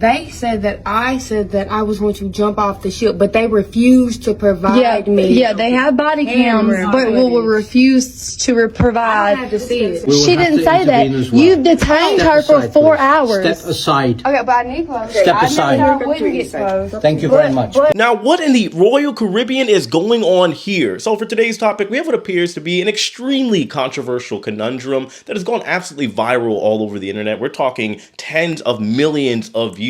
They said that I said that I was going to jump off the ship, but they refused to provide me. Yeah, they have body cams, but will refuse to provide. I have to see it. She didn't say that. Well. You've detained her for 4 hours. Step aside. Okay, but I need clothes. Step aside. I wouldn't get clothes. Thank you very much. Now, what in the Royal Caribbean is going on here? So for today's topic, we have what appears to be an extremely controversial conundrum that has gone absolutely viral all over the internet. We're talking tens of millions of views,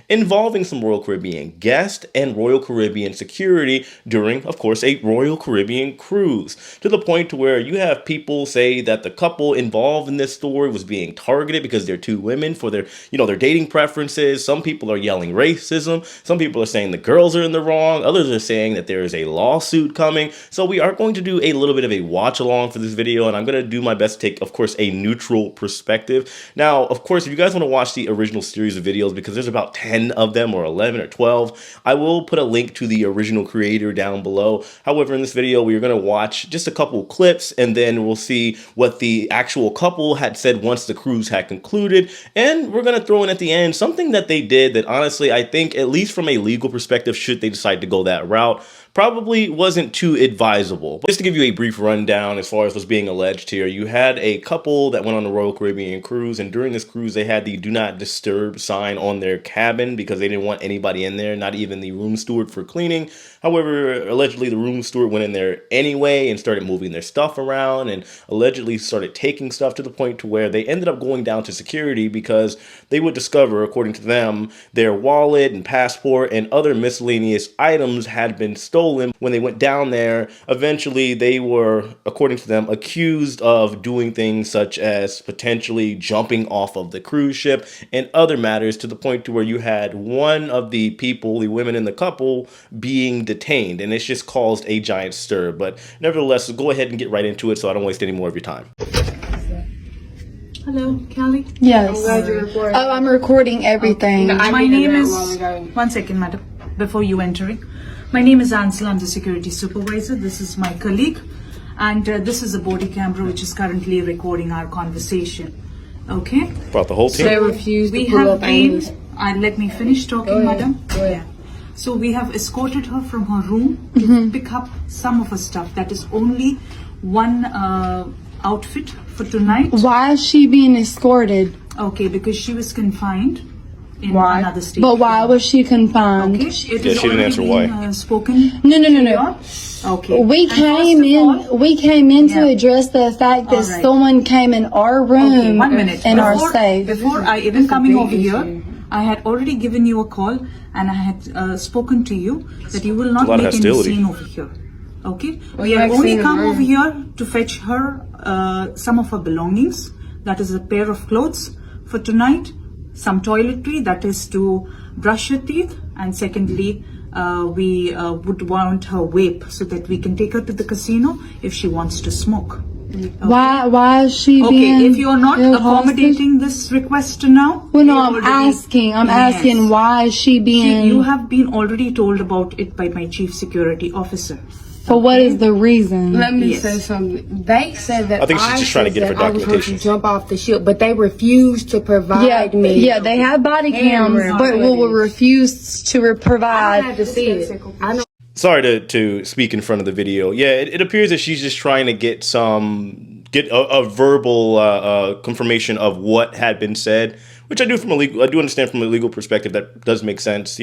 involving some Royal Caribbean guests and Royal Caribbean security during, of course, a Royal Caribbean cruise, to the point to where you have people say that the couple involved in this story was being targeted because they're two women for their, their dating preferences. Some people are yelling racism. Some people are saying the girls are in the wrong. Others are saying that there is a lawsuit coming. So we are going to do a little bit of a watch along for this video, and I'm going to do my best to take, of course, a neutral perspective. Now, of course, if you guys want to watch the original series of videos, because there's about 10 of them, or 11 or 12, I will put a link to the original creator down below. However, in this video, we are going to watch just a couple clips, and then we'll see what the actual couple had said once the cruise had concluded. And we're going to throw in at the end something that they did that honestly, I think, at least from a legal perspective, should they decide to go that route, probably wasn't too advisable. But just to give you a brief rundown as far as what's being alleged here, you had a couple that went on the Royal Caribbean cruise, and during this cruise they had the do not disturb sign on their cabin because they didn't want anybody in there, not even the room steward for cleaning. However, allegedly the room steward went in there anyway and started moving their stuff around, and allegedly started taking stuff to the point to where they ended up going down to security because they would discover, according to them, their wallet and passport and other miscellaneous items had been stolen when they went down there. Eventually, they were, according to them, accused of doing things such as potentially jumping off of the cruise ship and other matters, to the point to where you had one of the people, the women in the couple, being detained, and it's just caused a giant stir. But nevertheless, go ahead and get right into it so I don't waste any more of your time. Hello, Callie? Yes. I'm glad you're recording. Oh, I'm recording everything. Okay. My name is... One second, madam, before you entering. My name is Ansel. I'm the security supervisor. This is my colleague. And this is a body camera which is currently recording our conversation. Okay? Brought the whole team. They refused to We pull have up been... Amy's. let me finish talking, madam. Go ahead. Yeah. So we have escorted her from her room to pick up some of her stuff. That is only one outfit for tonight. Why is she being escorted? Okay, because she was confined in another state. But why was she confined? Okay, it she is didn't already answer been, why. Spoken. No. Okay. We And came first of all- in. We came in to Yeah. address the fact that All right. someone came in our room Okay, 1 minute. and our Before- safe. Before I even coming over here, I had already given you a call and I had spoken to you that you will not A lot of make any hostility. scene over here. Okay? Well, We you have have only seen come her. over here to fetch her some of her belongings. That is a pair of clothes for tonight, some toiletry, that is to brush her teeth, and secondly, we would want her vape so that we can take her to the casino if she wants to smoke. Okay. Why is she Okay, being if you are not held accommodating this request now, Well, no, we I'm already- asking. I'm Yes. asking why is she being... You have been already told about it by my chief security officer. For what is the reason? Let me Yes. say something. They said that I think she's just trying to get her I was going documentation. to jump off the ship, but they refused to provide me. Yeah, they have body cams, but will refuse to I provide. had to see it. I know. Sorry to speak in front of the video. Yeah, it appears that she's just trying to get a verbal confirmation of what had been said, which I do understand from a legal perspective. That does make sense,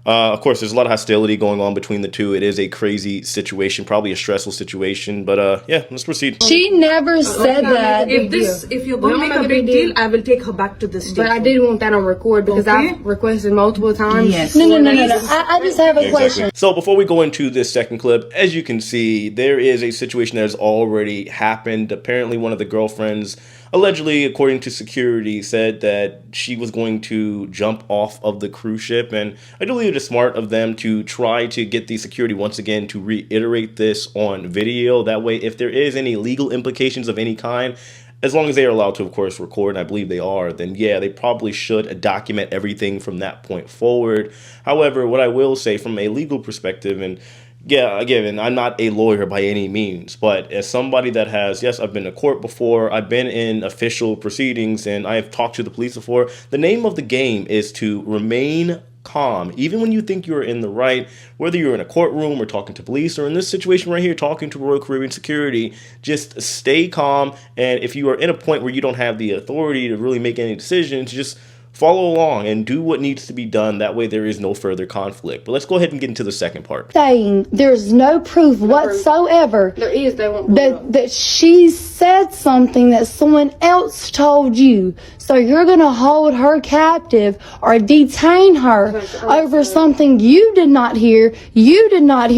Of course, there's a lot of hostility going on between the two. It is a crazy situation, probably a stressful situation. But yeah, let's proceed. She never said that. If you're going to make a big deal, I will take her back to the state. But I did want that on record because Okay. I've requested multiple times. Yes. No. I just have a question. So before we go into this second clip, as you can see, there is a situation that has already happened. Apparently, one of the girlfriends, allegedly, according to security, said that she was going to jump off of the cruise ship. And I do believe it is smart of them to try to get the security once again to reiterate this on video. That way, if there is any legal implications of any kind, as long as they are allowed to, of course, record, and I believe they are, then yeah, they probably should document everything from that point forward. However, what I will say from a legal perspective, and Yeah, again, I'm not a lawyer by any means, but as somebody that has, yes, I've been to court before, I've been in official proceedings, and I have talked to the police before. The name of the game is to remain calm, even when you think you're in the right, whether you're in a courtroom or talking to police, or in this situation right here, talking to Royal Caribbean Security. Just stay calm, and if you are in a point where you don't have the authority to really make any decisions, just follow along and do what needs to be done. That way there is no further conflict. But let's go ahead and get into the second part. Saying there's no proof whatsoever There is. They won't. that she said something that someone else told you. So you're going to hold her captive or detain her over something you did not hear, and you did not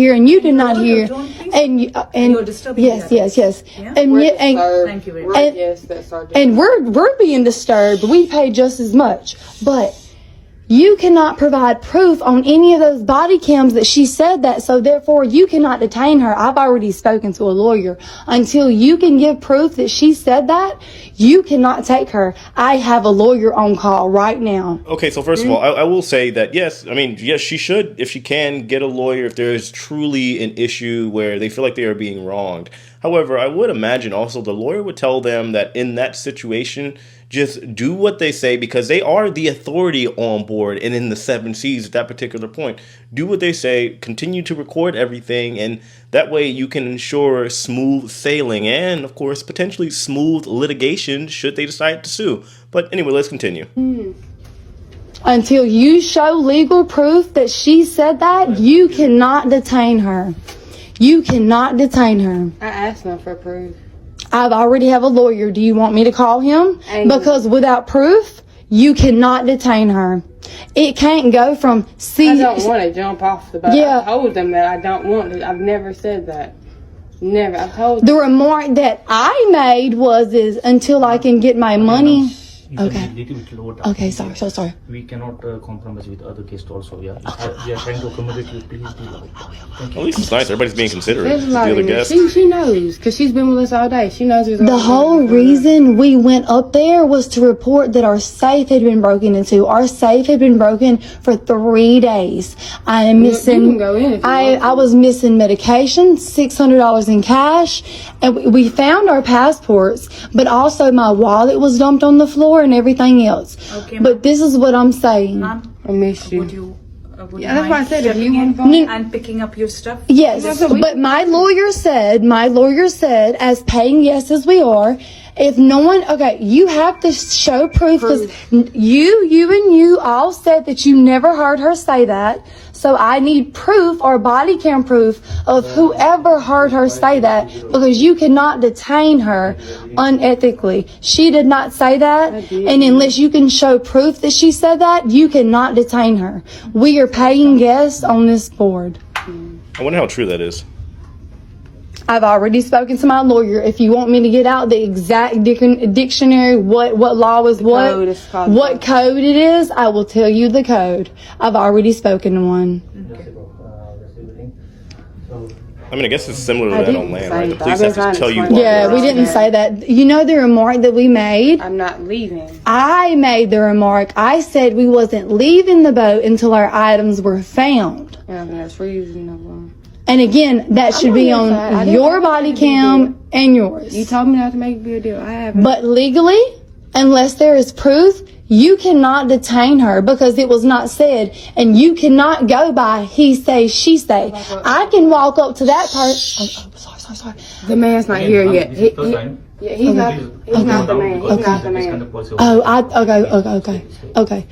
hear. And You're disturbing yes, her. yes. Yeah? Thank you very much. And, Yes, that's our job. and we're being disturbed. We pay just as much, but you cannot provide proof on any of those body cams that she said that, so therefore you cannot detain her. I've already spoken to a lawyer. Until you can give proof that she said that, you cannot take her. I have a lawyer on call right now. Okay, so first of all, I will say that yes, she should, if she can, get a lawyer if there is truly an issue where they feel like they are being wronged. However, I would imagine also the lawyer would tell them that in that situation, just do what they say, because they are the authority on board and in the 7 seas at that particular point. Do what they say, continue to record everything, and that way you can ensure smooth sailing and, of course, potentially smooth litigation should they decide to sue. But anyway, let's continue. Until you show legal proof that she said that, you cannot detain her. You cannot detain her. I asked them for proof. I've already have a lawyer. Do you want me to call him? Because without proof, you cannot detain her. It can't go from I don't want to jump off the boat. Yeah. I told them that I don't want to. I've never said that. Never. I told them. The remark that I made is until I can get my money. Okay. Okay, sorry, so sorry. We cannot compromise with other guests also, yeah. We are trying to accommodate you. Please be loud. Thank you. At least it's nice. Everybody's being considerate. There's a The lot other in there. guests. She knows, because she's been with us all day. She knows there's The whole reason we went up there was to report that our safe had been broken into. Our safe had been broken for 3 days. I am missing. You can go in if you want to. I was missing medication, $600 in cash, and we found our passports, but also my wallet was dumped on the floor and everything else. Okay, But this is what I'm saying. Ma'am, I miss you. would you Yeah, that's why I mind said if you stepping want in to and picking up your stuff? Yes, That's what but my lawyer said, as paying yes as we are, if no one, okay, you have to show proof, because you all said that you never heard her say that. So I need proof or body cam proof of whoever heard her say that, because you cannot detain her unethically. She did not say that, and unless you can show proof that she said that, you cannot detain her. We are paying guests on this board. I wonder how true that is. I've already spoken to my lawyer. If you want me to get out the exact dictionary, what law is code is called what code it is, I will tell you the code. I've already spoken to one. I guess it's similar to that on land, right? The say police that. have to I've been tell you trying to why. Yeah, we didn't say that. You know the remark that we made? I'm not leaving. I made the remark. I said we wasn't leaving the boat until our items were found. Yeah, that's reasonable. And again, that should be on your side. I on didn't your have body to be cam and yours. You told me not to make a big deal. I haven't. But legally, unless there is proof, you cannot detain her because it was not said. And you cannot go by he say, she say. I can walk up to that person. Sorry. The man's not here yet. This is the first time. Yeah, he's not the man. He's not the This kind man. of policy. Okay.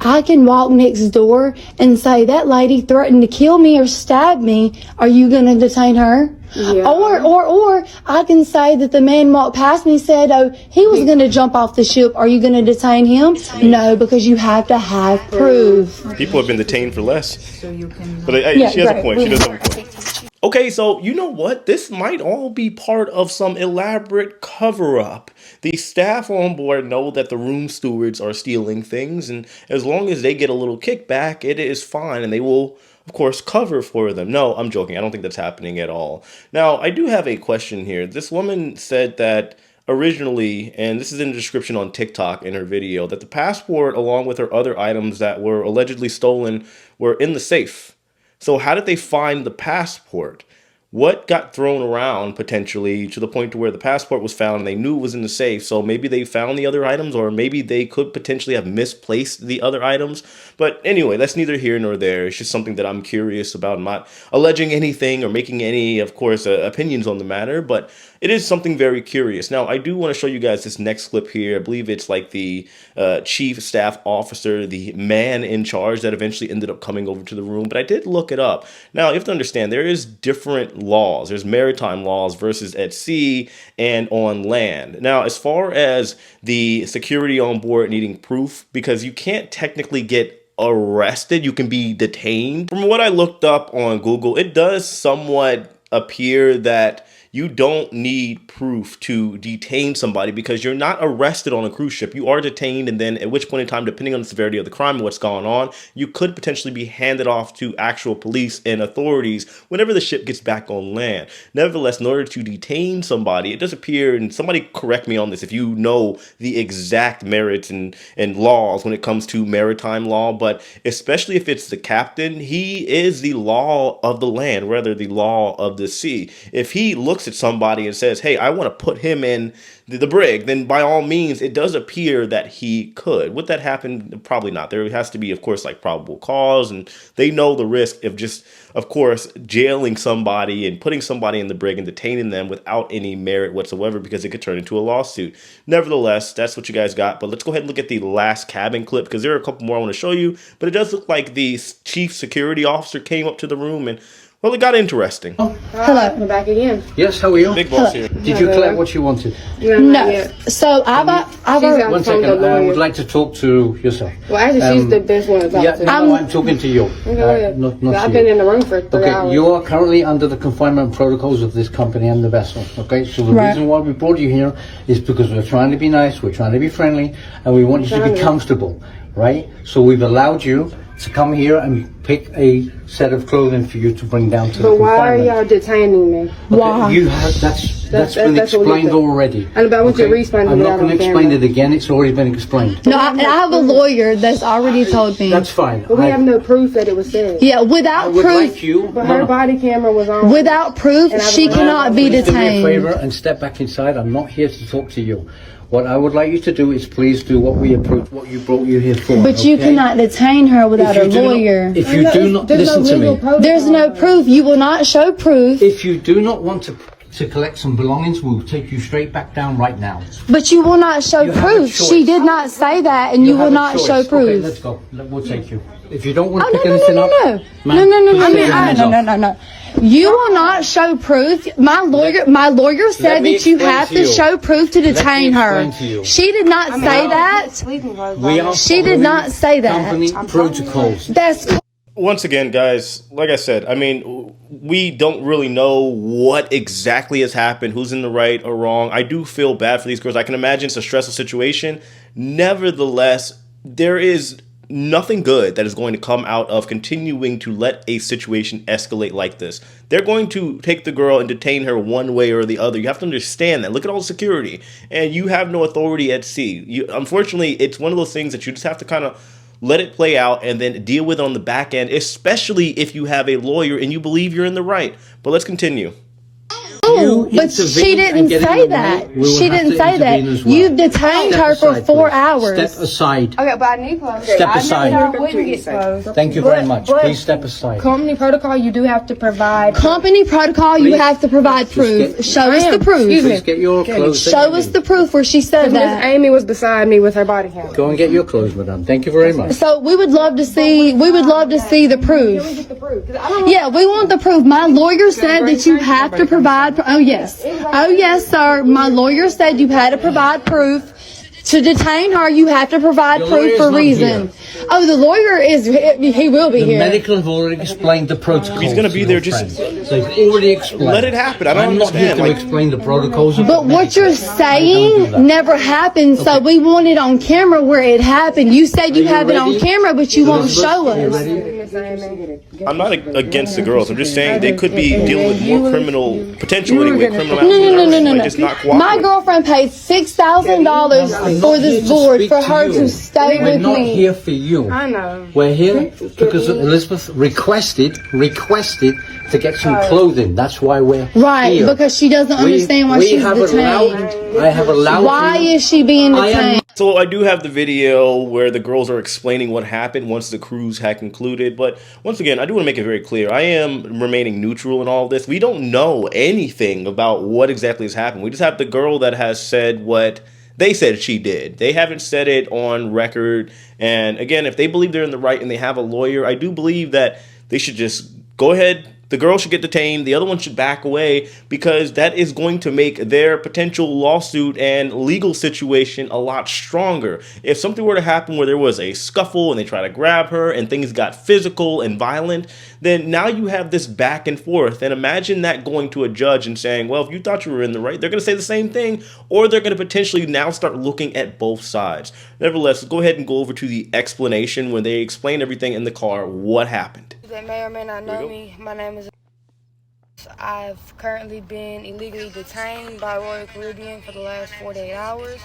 I can walk next door and say, that lady threatened to kill me or stab me. Are you going to detain her? Yeah. Or I can say that the man walked past me and said, oh, he was going to jump off the ship. Are you going to detain him? No, because you have to have proof. People have been detained for less. So you can. But she has a point. She does have a point. Okay, so you know what? This might all be part of some elaborate cover-up. The staff on board know that the room stewards are stealing things, and as long as they get a little kickback, it is fine, and they will, of course, cover for them. No, I'm joking. I don't think that's happening at all. Now, I do have a question here. This woman said that originally, and this is in the description on TikTok in her video, that the passport, along with her other items that were allegedly stolen, were in the safe. So how did they find the passport? What got thrown around potentially to the point to where the passport was found and they knew it was in the safe? So maybe they found the other items, or maybe they could potentially have misplaced the other items. But anyway, that's neither here nor there. It's just something that I'm curious about. I'm not alleging anything or making any, of course, opinions on the matter, but it is something very curious. Now, I do want to show you guys this next clip here. I believe it's like the chief staff officer, the man in charge that eventually ended up coming over to the room. But I did look it up. Now, you have to understand, there is different laws. There's maritime laws versus at sea and on land. Now, as far as the security on board needing proof, because you can't technically get arrested, you can be detained. From what I looked up on Google, it does somewhat appear that you don't need proof to detain somebody because you're not arrested on a cruise ship. You are detained, and then at which point in time, depending on the severity of the crime and what's going on, you could potentially be handed off to actual police and authorities whenever the ship gets back on land. Nevertheless, in order to detain somebody, it does appear, and somebody correct me on this if you know the exact merits and laws when it comes to maritime law, but especially if it's the captain, he is the law of the land, rather the law of the sea. If he looks at somebody and says, hey, I want to put him in the brig, then by all means, it does appear that he could. Would that happen? Probably not. There has to be, of course, like probable cause, and they know the risk of just, of course, jailing somebody and putting somebody in the brig and detaining them without any merit whatsoever, because it could turn into a lawsuit. Nevertheless, that's what you guys got. But let's go ahead and look at the last cabin clip, because there are a couple more I want to show you, but it does look like the chief security officer came up to the room and, well, it got interesting. Oh, hello. We're back again. Yes, how are you? Big boss here. Did you collect what you wanted? No. So I've One second, I would like to talk to yourself. Well, actually, she's the best one to talk Yeah, to. no, I'm talking to you. Go ahead. Not I've you. been in the room for 3 hours. Okay, you are currently under the confinement protocols of this company and the vessel. Okay, so the reason why we brought you here is because we're trying to be nice, we're trying to be friendly, and we want you to be comfortable, right? So we've allowed you to come here and pick a set of clothing for you to bring down to the But why are confinement. y'all detaining me? Why? You have that's been that's what we explained did. already. And I want you to re-explain I'm it not out going on to explain camera. it again. It's already been explained. No, I have a lawyer that's already told me. That's fine. But we have no proof that it was said. Yeah, I without would proof, like you. But her body camera was on. without proof, And I she was- cannot be Please do me a detained. favor and step back inside. I'm not here to talk to you. What I would like you to do is please do what we approved, what you brought you here for. But you okay? cannot detain her without a If you do not- lawyer. If you do not listen to me, There's no proof. You will not show proof, if you do not want to collect some belongings, we'll take you straight back down right now. but you will not show You have a proof. choice. She did not say that, and you will have a not choice. show Okay, proof. let's go. We'll take you. If you don't want Oh, to pick no, no, anything no, up, no, ma'am, no, no, no, please no, take your no, hands no, off. no, no, no. You will not show proof. My lawyer said me that you explain have to to you. show proof to Let me detain her. explain to you. She did not say that. We are She did not say that. company protocols. That's Once again, guys, like I said, I mean, we don't really know what exactly has happened, who's in the right or wrong. I do feel bad for these girls. I can imagine it's a stressful situation. Nevertheless, there is nothing good that is going to come out of continuing to let a situation escalate like this. They're going to take the girl and detain her one way or the other. You have to understand that. Look at all the security. And you have no authority at sea. Unfortunately, it's one of those things that you just have to kind of let it play out and then deal with it on the back end, especially if you have a lawyer and you believe you're in the right. But let's continue. Oh, but intervene she and didn't get in say the way, that. we will She have didn't to say that. intervene as well. You've detained Step her for aside, 4 please. hours. Step aside. Okay, but I need clothes. Step I aside. know y'all wouldn't get clothes. Thank you very much. Please step aside. Company protocol, you do have to provide. Company protocol, you Please. have to provide proof. get- Show us the Excuse proof. me. Please get your clothes. that Show you us need. the proof where she said Miss that. Amy was beside me with her body camera. Go and get your clothes, madam. Thank you very much. So we would love to see the proof. Get the proof. 'Cause I don't Yeah, we want the proof. My lawyer said that you have to provide. Oh yes, sir. My lawyer said you had to provide proof. To detain her, you have to provide Your proof lawyer's for not reason. here. Oh, the lawyer he will be The here. medical have already explained the protocols. He's gonna be to there, your just- friend. They've already explained. Let it happen. I don't I'm not here understand. to Like- explain the protocols. of But the what you're medical. I don't do saying that. never happened, so we want it on camera where it happened. You said you you have it on ready? camera, but you won't Elizabeth, show are you us. ready? Miss Amy. I'm not against the girls. I'm just saying they could be dealing with more criminal potential you were anyway. gonna- Criminal No, no, no, acts no, no, like no. just not My cooperating. girlfriend paid $6,000 for this board, for her to stay We're with not me. here for you. I know. We're here because Elizabeth requested to get some clothing. That's why we're Right, here. because she doesn't understand why she's detained. I have allowed Why you. is she being detained? So I do have the video where the girls are explaining what happened once the cruise had concluded. But once again, I do want to make it very clear. I am remaining neutral in all of this. We don't know anything about what exactly has happened. We just have the girl that has said what they said she did. They haven't said it on record. And again, if they believe they're in the right and they have a lawyer, I do believe that they should just go ahead. The girl should get detained. The other one should back away, because that is going to make their potential lawsuit and legal situation a lot stronger. If something were to happen where there was a scuffle and they try to grab her and things got physical and violent, then now you have this back and forth. And imagine that going to a judge and saying, well, if you thought you were in the right, they're going to say the same thing, or they're going to potentially now start looking at both sides. Nevertheless, let's go ahead and go over to the explanation when they explain everything in the car, what happened. That may or may not know me. My name is. I've currently been illegally detained by Royal Caribbean for the last 48 hours.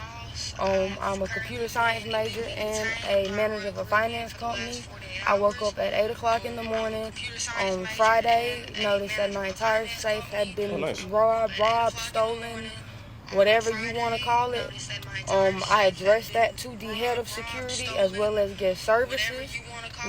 I'm a computer science major and a manager of a finance company. I woke up at 8 o'clock in the morning on Friday, noticed that my entire safe had been robbed, stolen, whatever you want to call it. I addressed that to the head of security as well as guest services.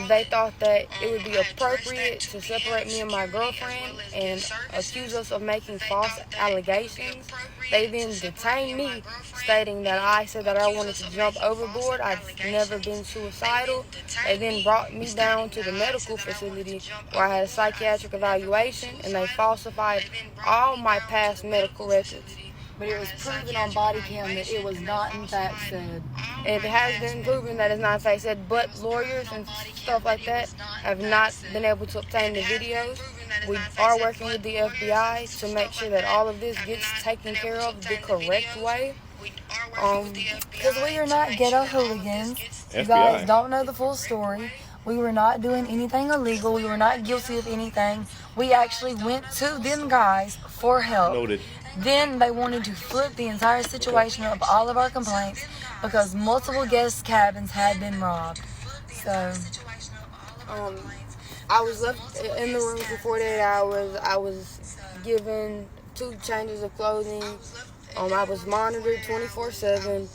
They thought that it would be appropriate to separate me and my girlfriend and accuse us of making false allegations. They then detained me, stating that I said that I wanted to jump overboard. I've never been suicidal. They then brought me down to the medical facility where I had a psychiatric evaluation, and they falsified all my past medical records. But it was proven on body cam that it was not in fact said. It has been proven that it's not in fact said, but lawyers and stuff like that have not been able to obtain the videos. We are working with the FBI to make sure that all of this gets taken care of the correct way. Because we are not ghetto hooligans. You FBI. guys don't know the full story. We were not doing anything illegal. We were not guilty of anything. We actually went to them guys for help. Noted. Then they wanted to flip the entire situation of all of our complaints because multiple guest cabins had been robbed. So, I was left in the room for 48 hours. I was given 2 changes of clothing. I was monitored 24/7.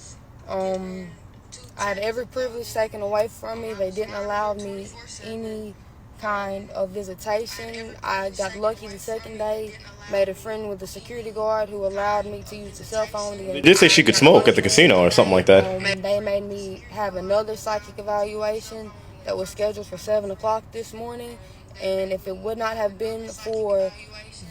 I had every privilege taken away from me. They didn't allow me any kind of visitation. I got lucky the second day, made a friend with the security guard who allowed me to use the cell phone. They did say she could smoke at the casino or something like that. They made me have another psychic evaluation that was scheduled for 7 o'clock this morning. And if it would not have been for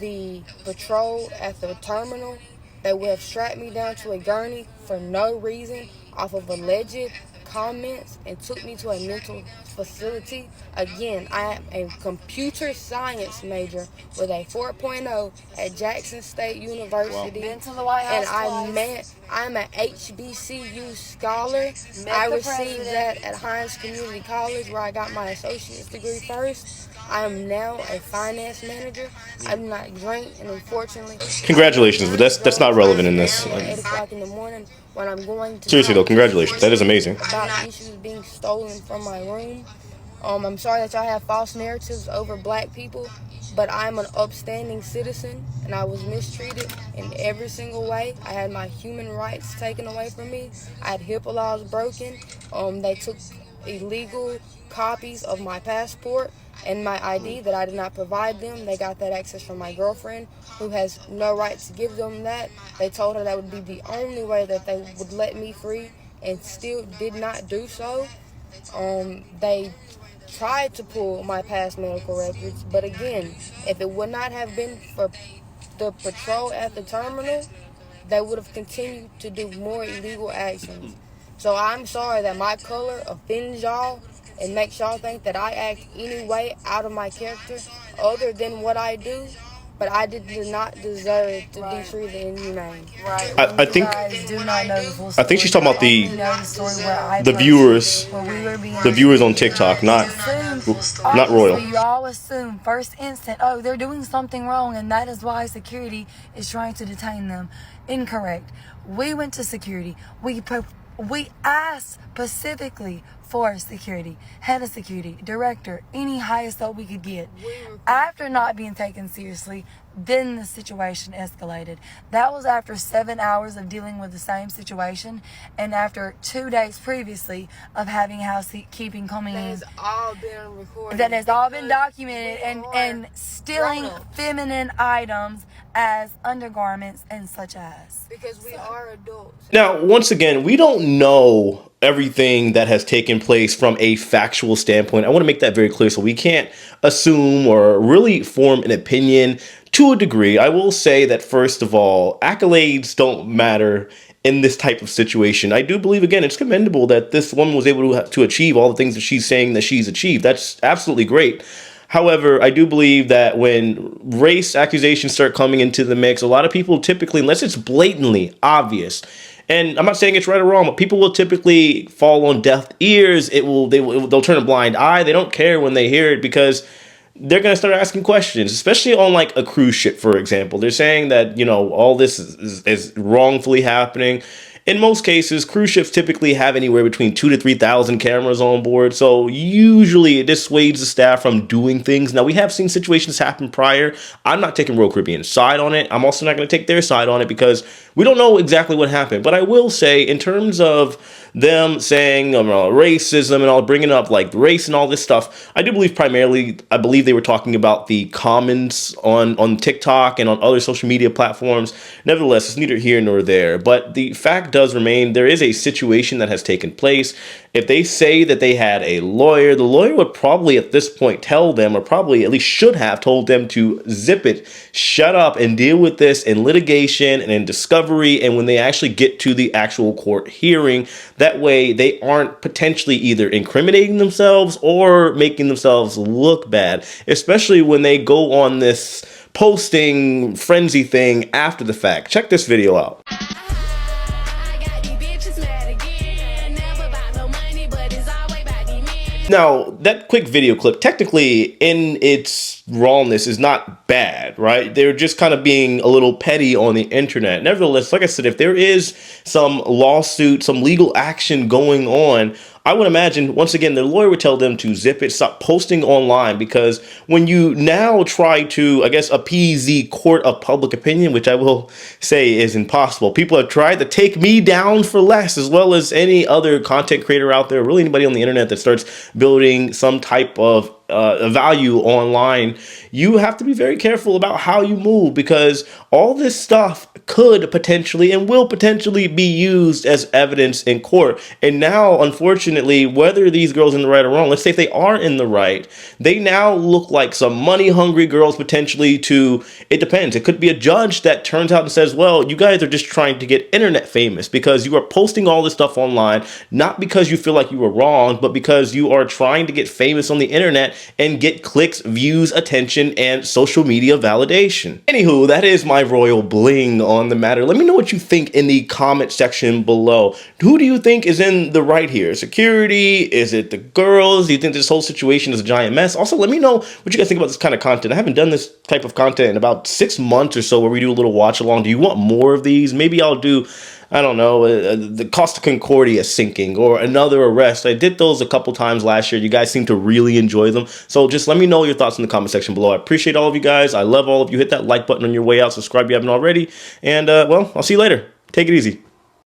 the patrol at the terminal, they would have strapped me down to a gurney for no reason off of alleged comments and took me to a mental facility. Again, I am a computer science major with a 4.0 at Jackson State University. Been to the White House And I'm an HBCU scholar. I received that at Hines Community College where I got my associate's degree first. I am now a finance manager. I do not drink, and unfortunately, Congratulations, but that's not relevant in this. at 8 o'clock in the morning when I'm going to Seriously though, congratulations. That is amazing. about issues being stolen from my room. I'm sorry that y'all have false narratives over black people, but I'm an upstanding citizen and I was mistreated in every single way. I had my human rights taken away from me. I had HIPAA laws broken. They took illegal copies of my passport and my ID that I did not provide them. They got that access from my girlfriend, who has no right to give them that. They told her that would be the only way that they would let me free, and still did not do so. They tried to pull my past medical records, but again, if it would not have been for the patrol at the terminal, they would have continued to do more illegal actions. So I'm sorry that my color offends y'all and makes y'all think that I act any way out of my character other than what I do, but I did not deserve to be treated inhumane. right. I think- You guys do not know the full I story. think she's talking about You know the story where I the posted viewers, where we were being the viewers on TikTok, not Royal. Obviously, you all assume first instant, oh, they're doing something wrong, and that is why security is trying to detain them. Incorrect. We went to security. We We asked specifically for security, head of security, director, any highest up we could get. After not being taken seriously, then the situation escalated. That was after 7 hours of dealing with the same situation, and after 2 days previously of having housekeeping coming in. That has all been recorded. That has all been documented, and stealing feminine items as undergarments and such as. Because we are adults. Now, once again, we don't know everything that has taken place from a factual standpoint. I want to make that very clear, so we can't assume or really form an opinion to a degree. I will say that, first of all, accolades don't matter in this type of situation. I do believe, again, it's commendable that this woman was able to achieve all the things that she's saying that she's achieved. That's absolutely great. However, I do believe that when race accusations start coming into the mix, a lot of people typically, unless it's blatantly obvious, and I'm not saying it's right or wrong, but people will typically fall on deaf ears. They'll turn a blind eye. They don't care when they hear it because they're going to start asking questions, especially on like a cruise ship, for example. They're saying that, all this is wrongfully happening. In most cases, cruise ships typically have anywhere between 2,000 to 3,000 cameras on board. So usually it dissuades the staff from doing things. Now, we have seen situations happen prior. I'm not taking Royal Caribbean's side on it. I'm also not going to take their side on it because we don't know exactly what happened. But I will say, in terms of them saying racism and all, bringing up like race and all this stuff, I do believe I believe they were talking about the comments on TikTok and on other social media platforms. Nevertheless, it's neither here nor there. But the fact does remain, there is a situation that has taken place. If they say that they had a lawyer, the lawyer would probably at this point tell them, or probably at least should have told them, to zip it, shut up, and deal with this in litigation and in discovery, and when they actually get to the actual court hearing. That way they aren't potentially either incriminating themselves or making themselves look bad, especially when they go on this posting frenzy thing after the fact. Check this video out. Now, that quick video clip, technically, in its rawness, is not bad, right? They're just kind of being a little petty on the internet. Nevertheless, like I said, if there is some lawsuit, some legal action going on, I would imagine, once again, the lawyer would tell them to zip it, stop posting online, because when you now try to, I guess, appease the court of public opinion, which I will say is impossible. People have tried to take me down for less, as well as any other content creator out there, really anybody on the internet that starts building some type of value online. You have to be very careful about how you move, because all this stuff could potentially and will potentially be used as evidence in court. And now, unfortunately, whether these girls are in the right or wrong, let's say if they are in the right, they now look like some money hungry girls potentially to, it depends. It could be a judge that turns out and says, well, you guys are just trying to get internet famous because you are posting all this stuff online, not because you feel like you were wrong, but because you are trying to get famous on the internet and get clicks, views, attention, and social media validation. Anywho, that is my royal bling on the matter. Let me know what you think in the comment section below. Who do you think is in the right here? Security? Is it the girls? Do you think this whole situation is a giant mess? Also, let me know what you guys think about this kind of content. I haven't done this type of content in about 6 months or so, where we do a little watch along. Do you want more of these? Maybe I'll do, I don't know, the Costa Concordia sinking or another arrest. I did those a couple times last year. You guys seem to really enjoy them. So just let me know your thoughts in the comment section below. I appreciate all of you guys. I love all of you. Hit that like button on your way out. Subscribe if you haven't already. And, well, I'll see you later. Take it easy.